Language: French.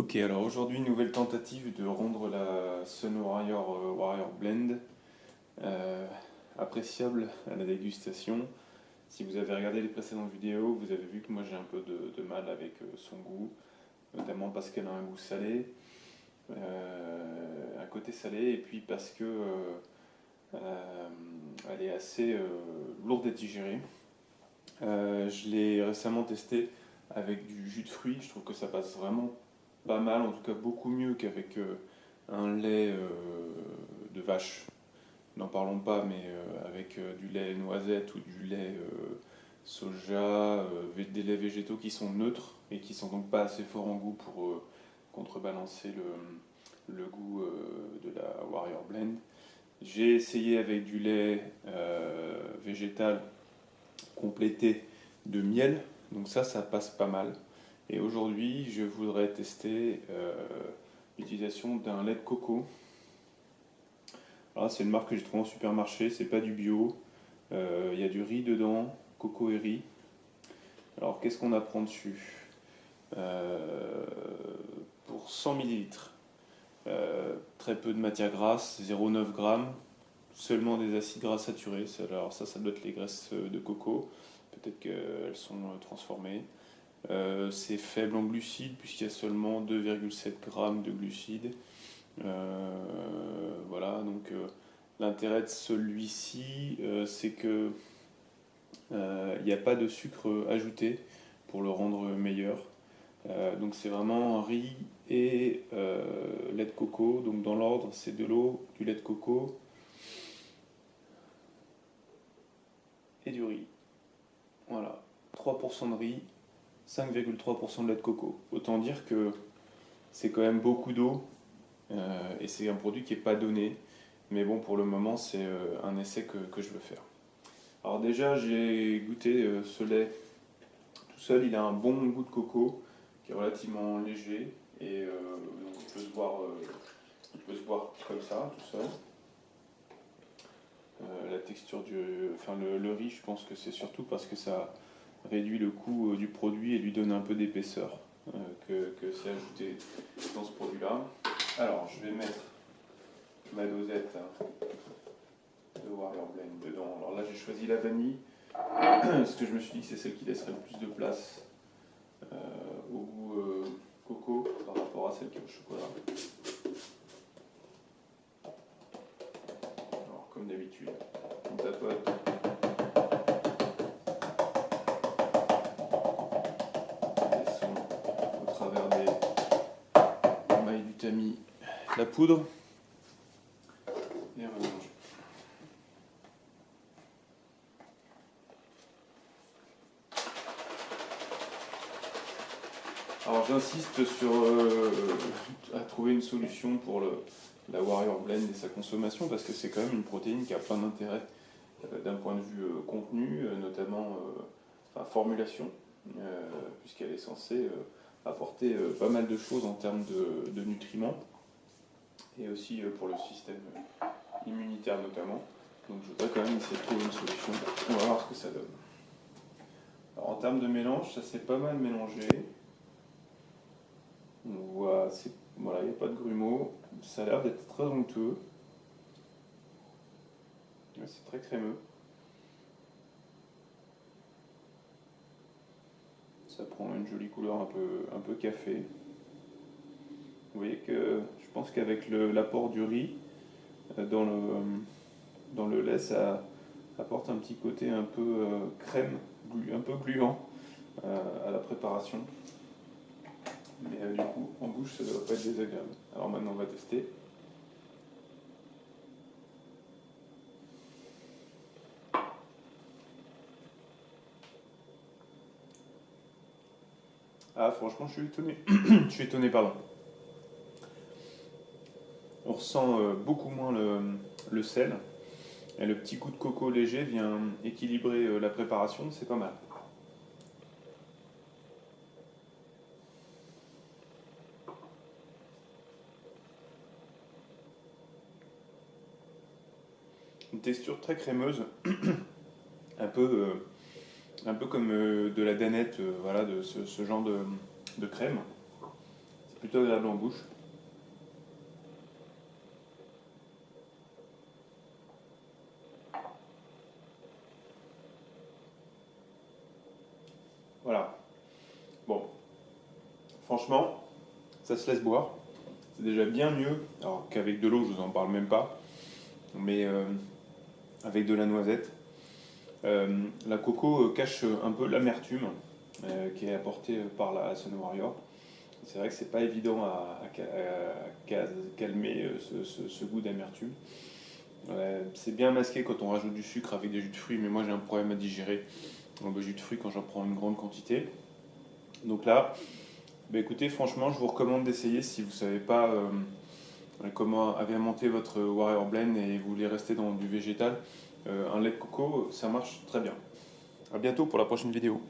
Ok, alors aujourd'hui, nouvelle tentative de rendre la Sun Warrior Warrior Blend euh, appréciable à la dégustation. Si vous avez regardé les précédentes vidéos, vous avez vu que moi j'ai un peu de mal avec son goût, notamment parce qu'elle a un goût salé, un côté salé, et puis parce que euh, elle est assez lourde à digérer. Je l'ai récemment testé avec du jus de fruits, je trouve que ça passe vraiment pas mal, en tout cas beaucoup mieux qu'avec un lait de vache. N'en parlons pas, mais avec du lait noisette ou du lait soja, des laits végétaux qui sont neutres et qui sont donc pas assez forts en goût pour contrebalancer le goût de la Warrior Blend. J'ai essayé avec du lait végétal complété de miel, donc ça passe pas mal. Et aujourd'hui, je voudrais tester l'utilisation d'un lait de coco. Alors, c'est une marque que j'ai trouvée en supermarché, c'est pas du bio. Il y a du riz dedans, coco et riz. Alors, qu'est-ce qu'on apprend dessus? Euh, pour 100 millilitres, très peu de matière grasse, 0,9 g, seulement des acides gras saturés. Alors, ça doit être les graisses de coco. Peut-être qu'elles sont transformées. C'est faible en glucides puisqu'il y a seulement 2,7 g de glucides. Voilà, donc l'intérêt de celui-ci, c'est que il n'y a pas de sucre ajouté pour le rendre meilleur. Donc c'est vraiment riz et lait de coco. Donc dans l'ordre, c'est de l'eau, du lait de coco et du riz. Voilà, 3% de riz, 5,3% de lait de coco. Autant dire que c'est quand même beaucoup d'eau et c'est un produit qui n'est pas donné. Mais bon, pour le moment, c'est un essai que je veux faire. Alors déjà, j'ai goûté ce lait tout seul. Il a un bon goût de coco qui est relativement léger et donc il peut se boire comme ça, tout seul. La texture enfin le riz, je pense que c'est surtout parce que ça réduit le coût du produit et lui donne un peu d'épaisseur que c'est ajouté dans ce produit-là. Alors, je vais mettre ma dosette de Warrior Blend dedans. Alors là, j'ai choisi la vanille parce que je me suis dit que c'est celle qui laisserait le plus de place au goût coco par rapport à celle qui est au chocolat. Alors, comme d'habitude, on tapote. Les sons au travers des mailles du tamis, la poudre et on mélange. Alors j'insiste sur à trouver une solution pour la Warrior Blend et sa consommation parce que c'est quand même une protéine qui a plein d'intérêts d'un point de vue contenu, notamment enfin, formulation, puisqu'elle est censée apporter pas mal de choses en termes de nutriments et aussi pour le système immunitaire notamment. Donc je voudrais quand même essayer de trouver une solution. On va voir ce que ça donne. Alors, en termes de mélange, ça s'est pas mal mélangé. Voilà, il n'y a pas de grumeaux. Ça a l'air d'être très onctueux. C'est très crémeux. Ça prend une jolie couleur un peu café. Vous voyez que je pense qu'avec l'apport du riz dans le lait, ça apporte un petit côté un peu crème, un peu gluant à la préparation. Mais du coup, en bouche, ça ne doit pas être désagréable. Alors maintenant, on va tester. Ah, franchement, je suis étonné. Je suis étonné, pardon. On ressent beaucoup moins le sel. Et le petit goût de coco léger vient équilibrer la préparation, c'est pas mal. Une texture très crémeuse, un peu, un peu comme de la danette, voilà, de ce genre de crème. plutôt agréable en bouche. Voilà. Bon, franchement, ça se laisse boire. C'est déjà bien mieux, alors qu'avec de l'eau, je vous en parle même pas, mais avec de la noisette. La coco cache un peu l'amertume qui est apportée par la Sun Warrior. C'est vrai que c'est pas évident à calmer ce goût d'amertume. C'est bien masqué quand on rajoute du sucre avec des jus de fruits, mais moi j'ai un problème à digérer le jus de fruits quand j'en prends une grande quantité. Donc là, bah écoutez, franchement, je vous recommande d'essayer si vous ne savez pas comment agrémenter votre Warrior Blend et vous voulez rester dans du végétal. Un lait de coco, ça marche très bien. A bientôt pour la prochaine vidéo.